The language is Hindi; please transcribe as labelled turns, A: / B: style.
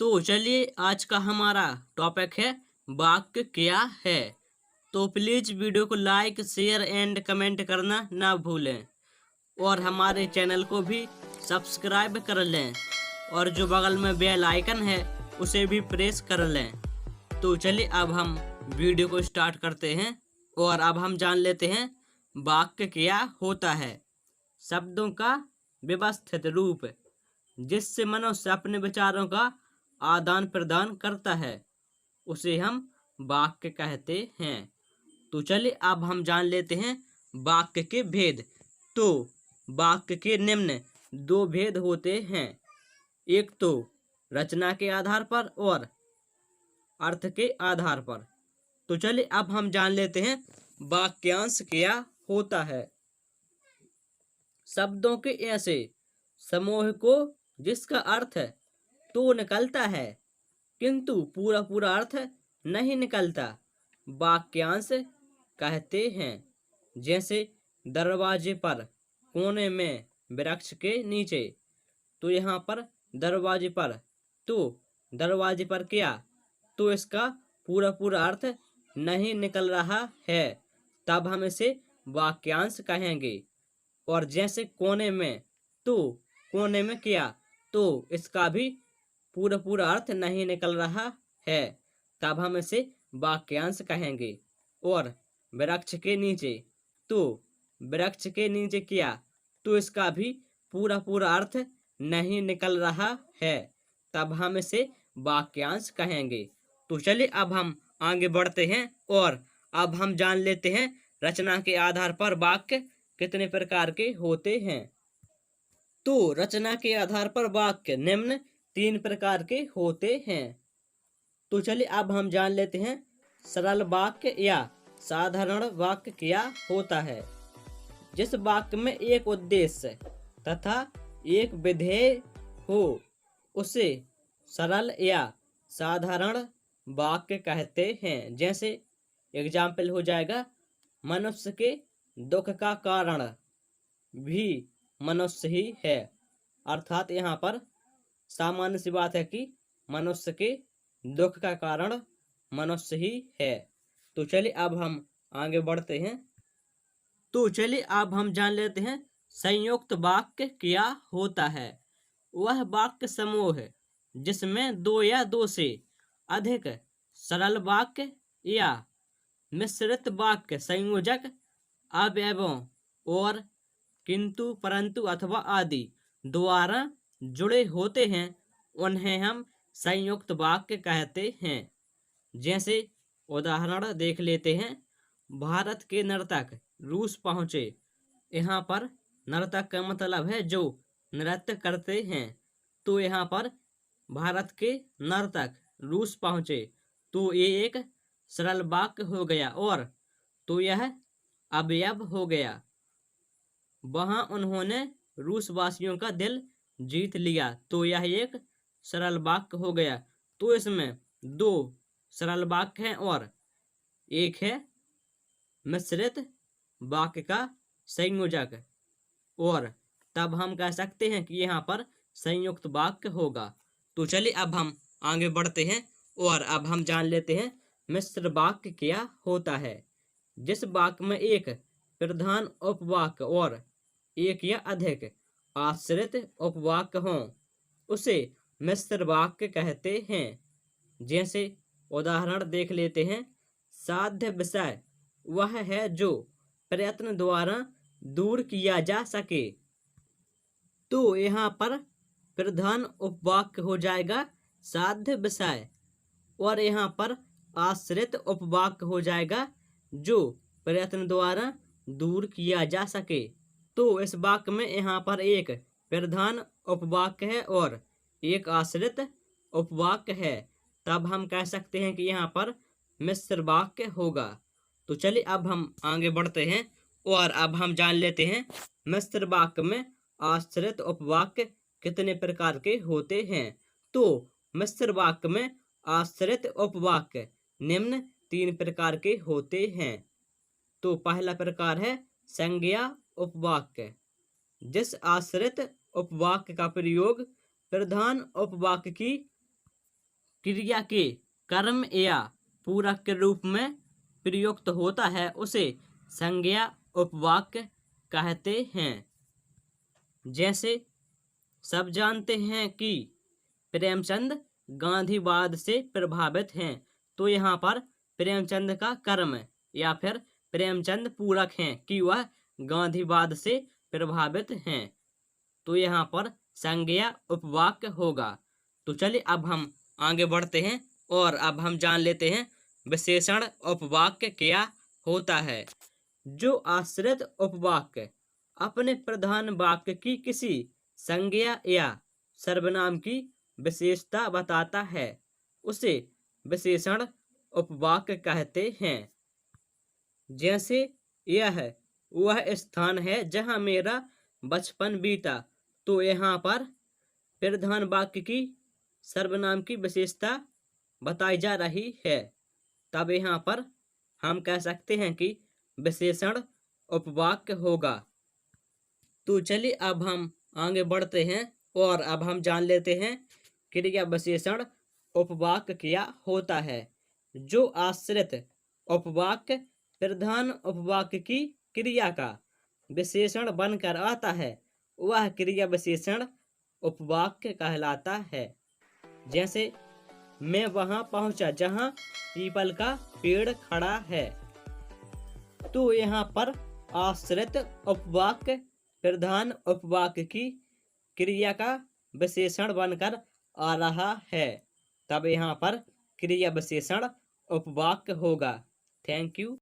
A: तो चलिए आज का हमारा टॉपिक है वाक्य क्या है। तो प्लीज वीडियो को लाइक शेयर एंड कमेंट करना ना भूलें और हमारे चैनल को भी सब्सक्राइब कर लें और जो बगल में बेल आइकन है उसे भी प्रेस कर लें। तो चलिए अब हम वीडियो को स्टार्ट करते हैं और अब हम जान लेते हैं वाक्य क्या होता है। शब्दों का व्यवस्थित रूप जिससे मनुष्य अपने विचारों का आदान प्रदान करता है उसे हम वाक्य कहते हैं। तो चलिए अब हम जान लेते हैं वाक्य के भेद। तो वाक्य के निम्न दो भेद होते हैं, एक तो रचना के आधार पर और अर्थ के आधार पर। तो चलिए अब हम जान लेते हैं वाक्यांश क्या होता है। शब्दों के ऐसे समूह को जिसका अर्थ तो निकलता है किंतु पूरा पूरा अर्थ नहीं निकलता वाक्यांश कहते हैं। जैसे दरवाजे पर, कोने में, वृक्ष के नीचे। तो यहाँ पर दरवाजे पर, तो दरवाजे पर क्या, तो इसका पूरा पूरा अर्थ नहीं निकल रहा है, तब हम इसे वाक्यांश कहेंगे। और जैसे कोने में, तो कोने में क्या, तो इसका भी पूरा पूरा अर्थ नहीं निकल रहा है, तब हम इसे वाक्यांश कहेंगे। और वृक्ष के नीचे, तो वृक्ष के नीचे क्या, तो इसका भी पूरा पूरा अर्थ नहीं निकल रहा है, तब हम इसे वाक्यांश कहेंगे। तो चलिए अब हम आगे बढ़ते हैं और अब हम जान लेते हैं रचना के आधार पर वाक्य कितने प्रकार के होते हैं। तो रचना के आधार पर वाक्य निम्न 3 प्रकार के होते हैं। तो चलिए अब हम जान लेते हैं सरल वाक्य या साधारण वाक्य क्या होता है। जिस वाक्य में एक उद्देश्य तथा एक विधेय हो उसे सरल या साधारण वाक्य कहते हैं। जैसे एग्जाम्पल हो जाएगा, मनुष्य के दुख का कारण भी मनुष्य ही है। अर्थात यहाँ पर सामान्य सी बात है कि मनुष्य के दुख का कारण मनुष्य ही है। तो चलिए अब हम आगे बढ़ते हैं। तो चलिए अब हम जान लेते हैं संयुक्त वाक्य क्या होता है। वह वाक्य समूह है जिसमें दो या दो से अधिक सरल वाक्य या मिश्रित वाक्य संयोजक अवयवों और किंतु परंतु अथवा आदि द्वारा जुड़े होते हैं, उन्हें हम संयुक्त वाक्य कहते हैं। जैसे उदाहरण देख लेते हैं, भारत के नर्तक रूस पहुंचे। यहाँ पर नर्तक का मतलब है जो नृत्य करते हैं। तो यहाँ पर भारत के नर्तक रूस पहुंचे, तो ये एक सरल वाक्य हो गया और तो यह अवयव हो गया। वहां उन्होंने रूस वासियों का दिल जीत लिया, तो यह एक सरल वाक्य हो गया। तो इसमें 2 सरल वाक्य हैं और एक है मिश्रित वाक्य का संयोजक, और तब हम कह सकते हैं कि यहाँ पर संयुक्त वाक्य होगा। तो चलिए अब हम आगे बढ़ते हैं और अब हम जान लेते हैं मिश्र वाक्य क्या होता है। जिस वाक्य में एक प्रधान उपवाक्य और एक या अधिक आश्रित उपवाक्य हों उसे मिश्र वाक्य कहते हैं। जैसे उदाहरण देख लेते हैं, साध्य विषय वह है जो प्रयत्न द्वारा दूर किया जा सके। तो यहाँ पर प्रधान उपवाक्य हो जाएगा साध्य विषय और यहाँ पर आश्रित उपवाक्य हो जाएगा जो प्रयत्न द्वारा दूर किया जा सके। तो इस वाक्य में यहाँ पर एक प्रधान उपवाक्य है और एक आश्रित उपवाक्य है, तब हम कह सकते हैं कि यहाँ पर मिश्र वाक्य होगा। तो चलिए अब हम आगे बढ़ते हैं और अब हम जान लेते हैं मिश्र वाक्य में आश्रित उपवाक्य कितने प्रकार के होते हैं। तो मिश्र वाक्य में आश्रित उपवाक्य निम्न 3 प्रकार के होते हैं। तो पहला प्रकार है संज्ञा उपवाक्य। जिस आश्रित उपवाक्य का प्रयोग प्रधान उपवाक्य की क्रिया के कर्म या पूरक के रूप में प्रयुक्त होता है उसे संज्ञा उपवाक्य कहते हैं। जैसे सब जानते हैं कि प्रेमचंद गांधीवाद से प्रभावित हैं, तो यहाँ पर प्रेमचंद का कर्म या फिर प्रेमचंद पूरक हैं कि वह गांधीवाद से प्रभावित हैं, तो यहाँ पर संज्ञा उपवाक्य होगा। तो चलिए अब हम आगे बढ़ते हैं और अब हम जान लेते हैं विशेषण उपवाक्य क्या होता है। जो आश्रित उपवाक्य अपने प्रधान वाक्य की किसी संज्ञा या सर्वनाम की विशेषता बताता है उसे विशेषण उपवाक्य कहते हैं। जैसे यह वह स्थान है जहाँ मेरा बचपन बीता, तो यहाँ पर प्रधान वाक्य की सर्वनाम की विशेषता बताई जा रही है, तब यहाँ पर हम कह सकते हैं कि विशेषण उपवाक्य होगा। तो चलिए अब हम आगे बढ़ते हैं और अब हम जान लेते हैं क्रिया विशेषण उपवाक्य क्या होता है। जो आश्रित उपवाक्य प्रधान उपवाक्य की क्रिया का विशेषण बनकर आता है वह क्रिया विशेषण उपवाक्य कहलाता है। जैसे मैं वहां पहुंचा जहां पीपल का पेड़ खड़ा है, तो यहाँ पर आश्रित उपवाक्य प्रधान उपवाक्य की क्रिया का विशेषण बनकर आ रहा है, तब यहाँ पर क्रिया विशेषण उपवाक्य होगा। Thank you.